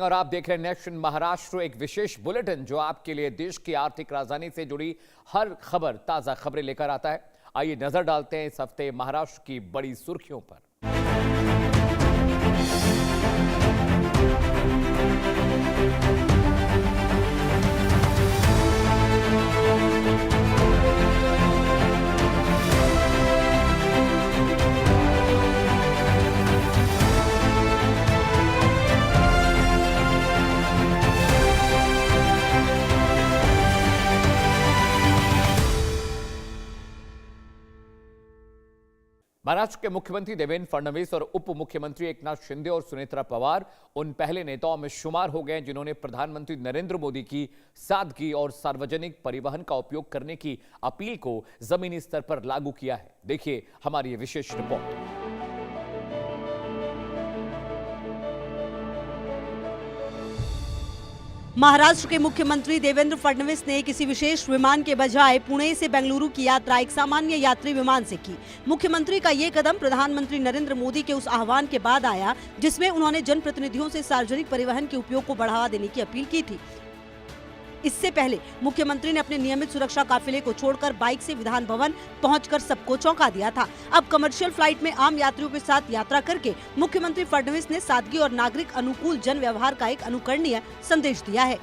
और आप देख रहे हैं नेशन महाराष्ट्र, एक विशेष बुलेटिन जो आपके लिए देश की आर्थिक राजधानी से जुड़ी हर खबर, ताजा खबरें लेकर आता है। आइए नजर डालते हैं इस हफ्ते महाराष्ट्र की बड़ी सुर्खियों पर। महाराष्ट्र के मुख्यमंत्री देवेंद्र फडणवीस और उप मुख्यमंत्री एकनाथ शिंदे और सुनेत्रा पवार उन पहले नेताओं में शुमार हो गए जिन्होंने प्रधानमंत्री नरेंद्र मोदी की सादगी और सार्वजनिक परिवहन का उपयोग करने की अपील को जमीनी स्तर पर लागू किया है। देखिए हमारी ये विशेष रिपोर्ट। महाराष्ट्र के मुख्यमंत्री देवेंद्र फडणवीस ने किसी विशेष विमान के बजाय पुणे से बेंगलुरु की यात्रा एक सामान्य यात्री विमान से की। मुख्यमंत्री का ये कदम प्रधानमंत्री नरेंद्र मोदी के उस आह्वान के बाद आया जिसमें उन्होंने जनप्रतिनिधियों से सार्वजनिक परिवहन के उपयोग को बढ़ावा देने की अपील की थी। इससे पहले मुख्यमंत्री ने अपने नियमित सुरक्षा काफिले को छोड़कर बाइक से विधान भवन पहुंचकर सबको चौंका दिया था। अब कमर्शियल फ्लाइट में आम यात्रियों के साथ यात्रा करके मुख्यमंत्री फडणवीस ने सादगी और नागरिक अनुकूल जन व्यवहार का एक अनुकरणीय संदेश दिया है।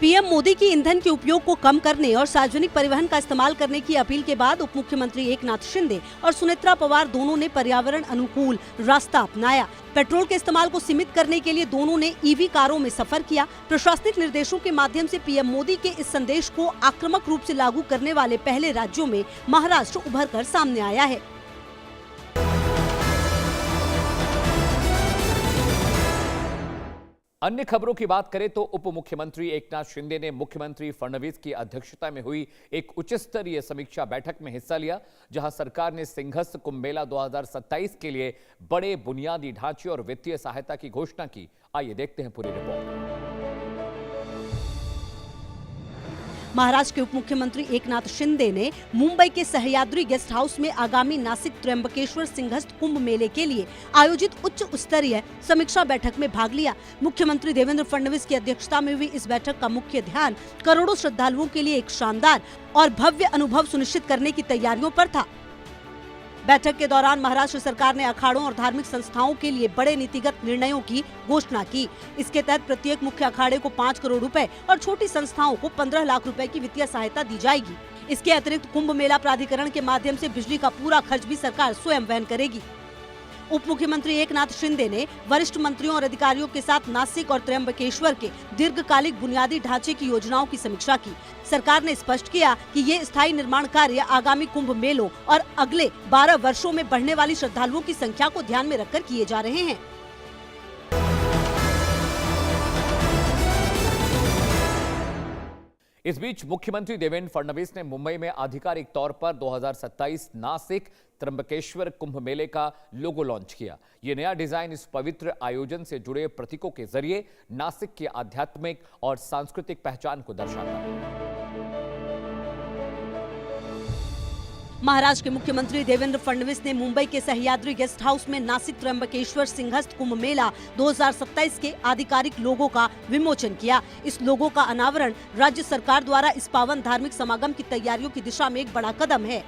पीएम मोदी की ईंधन के उपयोग को कम करने और सार्वजनिक परिवहन का इस्तेमाल करने की अपील के बाद उप मुख्यमंत्री एकनाथ शिंदे और सुनेत्रा पवार दोनों ने पर्यावरण अनुकूल रास्ता अपनाया। पेट्रोल के इस्तेमाल को सीमित करने के लिए दोनों ने ईवी कारों में सफर किया। प्रशासनिक निर्देशों के माध्यम से पीएम मोदी के इस संदेश को आक्रामक रूप से लागू करने वाले पहले राज्यों में महाराष्ट्र उभर कर सामने आया है। अन्य खबरों की बात करें तो उप मुख्यमंत्री एकनाथ शिंदे ने मुख्यमंत्री फडणवीस की अध्यक्षता में हुई एक उच्च स्तरीय समीक्षा बैठक में हिस्सा लिया, जहां सरकार ने सिंहस्थ कुंभ मेला 2027 के लिए बड़े बुनियादी ढांचे और वित्तीय सहायता की घोषणा की। आइए देखते हैं पूरी रिपोर्ट। महाराष्ट्र के उप मुख्यमंत्री एकनाथ शिंदे ने मुंबई के सह्याद्री गेस्ट हाउस में आगामी नासिक त्र्यंबकेश्वर सिंहस्थ कुंभ मेले के लिए आयोजित उच्च स्तरीय समीक्षा बैठक में भाग लिया। मुख्यमंत्री देवेंद्र फडणवीस की अध्यक्षता में हुई इस बैठक का मुख्य ध्यान करोड़ों श्रद्धालुओं के लिए एक शानदार और भव्य अनुभव सुनिश्चित करने की तैयारियों पर था। बैठक के दौरान महाराष्ट्र सरकार ने अखाड़ों और धार्मिक संस्थाओं के लिए बड़े नीतिगत निर्णयों की घोषणा की। इसके तहत प्रत्येक मुख्य अखाड़े को 5 करोड़ रुपए और छोटी संस्थाओं को 15 लाख रुपए की वित्तीय सहायता दी जाएगी। इसके अतिरिक्त कुंभ मेला प्राधिकरण के माध्यम से बिजली का पूरा खर्च भी सरकार स्वयं वहन करेगी। उप मुख्यमंत्री एकनाथ शिंदे ने वरिष्ठ मंत्रियों और अधिकारियों के साथ नासिक और त्र्यंबकेश्वर के दीर्घकालिक बुनियादी ढांचे की योजनाओं की समीक्षा की। सरकार ने स्पष्ट किया कि ये स्थायी निर्माण कार्य आगामी कुंभ मेलों और अगले 12 वर्षों में बढ़ने वाली श्रद्धालुओं की संख्या को ध्यान में रखकर किए जा रहे हैं। इस बीच मुख्यमंत्री देवेंद्र फडणवीस ने मुंबई में आधिकारिक तौर पर 2027 नासिक त्र्यंबकेश्वर कुंभ मेले का लोगो लॉन्च किया। ये नया डिजाइन इस पवित्र आयोजन से जुड़े प्रतीकों के जरिए नासिक की आध्यात्मिक और सांस्कृतिक पहचान को दर्शाता है। महाराष्ट्र के मुख्यमंत्री देवेंद्र फडणवीस ने मुंबई के सह्याद्री गेस्ट हाउस में नासिक त्र्यंबकेश्वर सिंहस्थ कुंभ मेला 2027 के आधिकारिक लोगो का विमोचन किया। इस लोगो का अनावरण राज्य सरकार द्वारा इस पावन धार्मिक समागम की तैयारियों की दिशा में एक बड़ा कदम है।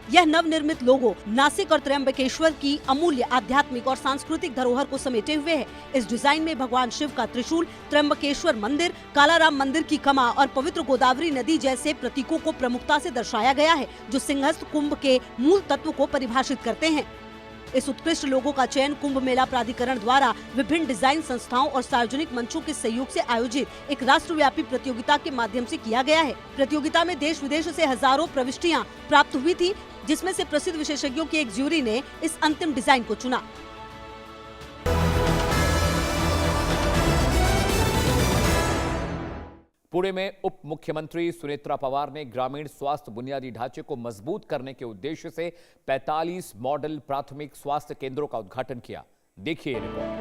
यह नवनिर्मित लोगो नासिक और त्र्यंबकेश्वर की अमूल्य आध्यात्मिक और सांस्कृतिक धरोहर को समेटे हुए है। इस डिजाइन में भगवान शिव का त्रिशूल, त्र्यंबकेश्वर मंदिर, कालाराम मंदिर की कमा और पवित्र गोदावरी नदी जैसे प्रतीकों को प्रमुखता से दर्शाया गया है, जो सिंहस्थ कुंभ के मूल तत्व को परिभाषित करते हैं। इस उत्कृष्ट लोगो का चयन कुंभ मेला प्राधिकरण द्वारा विभिन्न डिजाइन संस्थाओं और सार्वजनिक मंचों के सहयोग से आयोजित एक राष्ट्रव्यापी प्रतियोगिता के माध्यम से किया गया है। प्रतियोगिता में देश विदेश से हजारों प्रविष्टियां प्राप्त हुई थी, जिसमें से प्रसिद्ध विशेषज्ञों की एक ज्यूरी ने इस अंतिम डिजाइन को चुना। पुणे में उप मुख्यमंत्री सुनेत्रा पवार ने ग्रामीण स्वास्थ्य बुनियादी ढांचे को मजबूत करने के उद्देश्य से 45 मॉडल प्राथमिक स्वास्थ्य केंद्रों का उद्घाटन किया। देखिए रिपोर्ट।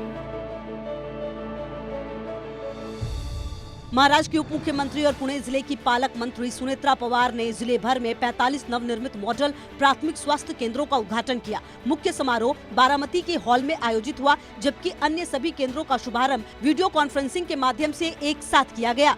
महाराष्ट्र के उप मुख्यमंत्री और पुणे जिले की पालक मंत्री सुनेत्रा पवार ने जिले भर में 45 नवनिर्मित मॉडल प्राथमिक स्वास्थ्य केंद्रों का उद्घाटन किया। मुख्य समारोह बारामती के हॉल में आयोजित हुआ, जबकि अन्य सभी केंद्रों का शुभारंभ वीडियो कॉन्फ्रेंसिंग के माध्यम से एक साथ किया गया।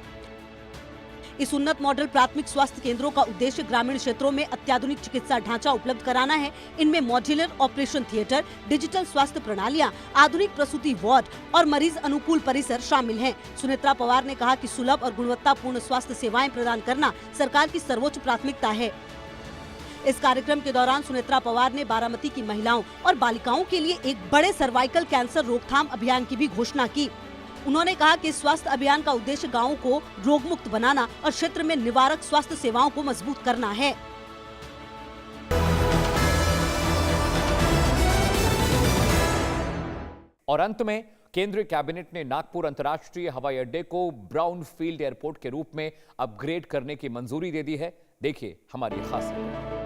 इस उन्नत मॉडल प्राथमिक स्वास्थ्य केंद्रों का उद्देश्य ग्रामीण क्षेत्रों में अत्याधुनिक चिकित्सा ढांचा उपलब्ध कराना है। इनमें मॉड्यूलर ऑपरेशन थिएटर, डिजिटल स्वास्थ्य प्रणालियां, आधुनिक प्रसूति वार्ड और मरीज अनुकूल परिसर शामिल हैं। सुनेत्रा पवार ने कहा कि सुलभ और गुणवत्तापूर्ण स्वास्थ्य सेवाएं प्रदान करना सरकार की सर्वोच्च प्राथमिकता है। इस कार्यक्रम के दौरान सुनेत्रा पवार ने बारामती की महिलाओं और बालिकाओं के लिए एक बड़े सर्वाइकल कैंसर रोकथाम अभियान की भी घोषणा की। उन्होंने कहा कि स्वास्थ्य अभियान का उद्देश्य गांवों को रोग मुक्त बनाना और क्षेत्र में निवारक स्वास्थ्य सेवाओं को मजबूत करना है। और अंत में केंद्रीय कैबिनेट ने नागपुर अंतर्राष्ट्रीय हवाई अड्डे को ब्राउन फील्ड एयरपोर्ट के रूप में अपग्रेड करने की मंजूरी दे दी है। देखिए हमारी खास रिपोर्ट।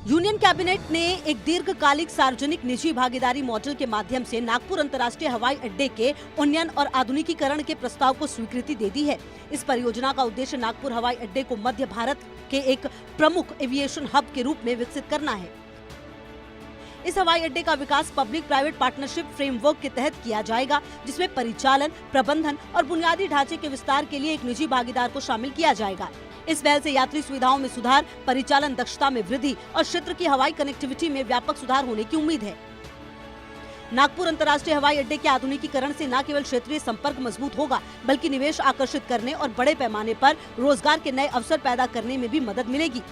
यूनियन कैबिनेट ने एक दीर्घकालिक सार्वजनिक निजी भागीदारी मॉडल के माध्यम से नागपुर अंतर्राष्ट्रीय हवाई अड्डे के उन्नयन और आधुनिकीकरण के प्रस्ताव को स्वीकृति दे दी है। इस परियोजना का उद्देश्य नागपुर हवाई अड्डे को मध्य भारत के एक प्रमुख एविएशन हब के रूप में विकसित करना है। इस हवाई अड्डे का विकास पब्लिक प्राइवेट पार्टनरशिप फ्रेमवर्क के तहत किया जाएगा, जिसमें परिचालन, प्रबंधन और बुनियादी ढांचे के विस्तार के लिए एक निजी भागीदार को शामिल किया जाएगा। इस पहल से यात्री सुविधाओं में सुधार, परिचालन दक्षता में वृद्धि और क्षेत्र की हवाई कनेक्टिविटी में व्यापक सुधार होने की उम्मीद है। नागपुर अंतर्राष्ट्रीय हवाई अड्डे के आधुनिकीकरण से न केवल क्षेत्रीय संपर्क मजबूत होगा, बल्कि निवेश आकर्षित करने और बड़े पैमाने पर रोजगार के नए अवसर पैदा करने में भी मदद मिलेगी।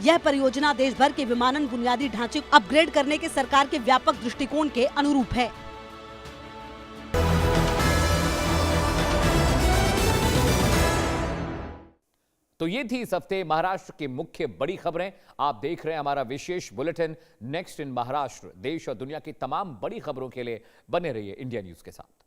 यह परियोजना देश भर के विमानन बुनियादी ढांचे को अपग्रेड करने के सरकार के व्यापक दृष्टिकोण के अनुरूप है। तो ये थी इस हफ्ते महाराष्ट्र की मुख्य बड़ी खबरें। आप देख रहे हैं हमारा विशेष बुलेटिन नेक्स्ट इन महाराष्ट्र। देश और दुनिया की तमाम बड़ी खबरों के लिए बने रहिए इंडिया न्यूज के साथ।